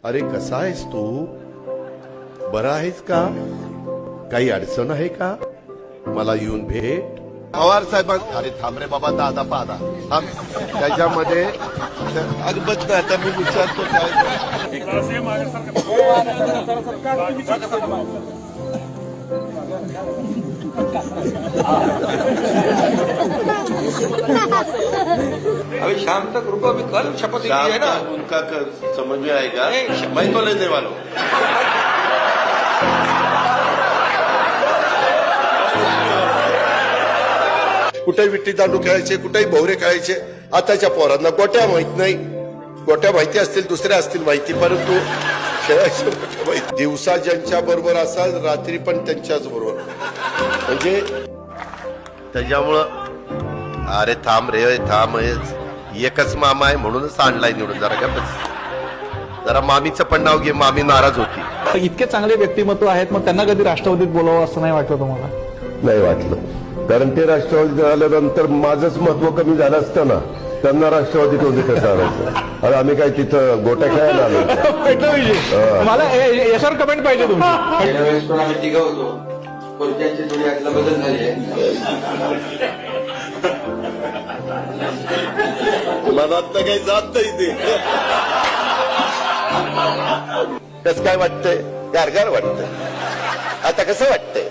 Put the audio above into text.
अरे कसा आहेस तू? बरा आहेस का? काही अडचण आहे का? मला येऊन भेट. पवार साहेब अरे थांब रे बाबा, दादा पादा थांब. त्याच्यामध्ये अगबत नाही. आता मी विचारतो काय अभी शाम तक रुको, अभी कल शपथ ली है ना। उनका समझ में आएगा, मैं तो लेने वाला हूँ. कुठे विट्टी दांडू खेळायचे, कुठेही भोवरे खेळायचे. आताच्या पोरांना गोट्या माहित नाही. गोट्या माहिती असतील, दुसऱ्या असतील माहिती, परंतु खेळायचं माहिती. दिवसा ज्यांच्या बरोबर असाल, रात्री पण त्यांच्याच बरोबर. म्हणजे त्याच्यामुळं अरे थांब रे थांब, एकच मामा आहे म्हणूनच आणलाय निवडून. जरा का बस, जरा मामीचं पण नाव घे. मामी नाराज होती. इतके चांगले व्यक्तिमत्व आहेत, मग त्यांना कधी राष्ट्रवादीत बोलावं असं नाही वाटलं तुम्हाला? नाही वाटलं, कारण ते राष्ट्रवादीत आल्यानंतर माझंच महत्व कमी झालं असतं ना. त्यांना राष्ट्रवादीत होते कसं आणायचं? अरे आम्ही काय तिथं गोट्या खेळायला आलो? मला याच्यावर कमेंट पाहिजे तुमची. गेल्या वेळेस पण आम्ही तिघं होतो, कोणत्यांची थोडी आतला बदल झाली आहे. मनात काही जात नाही ते. कसं काय वाटतंय? गारगार वाटतंय. आता कसं वाटतंय?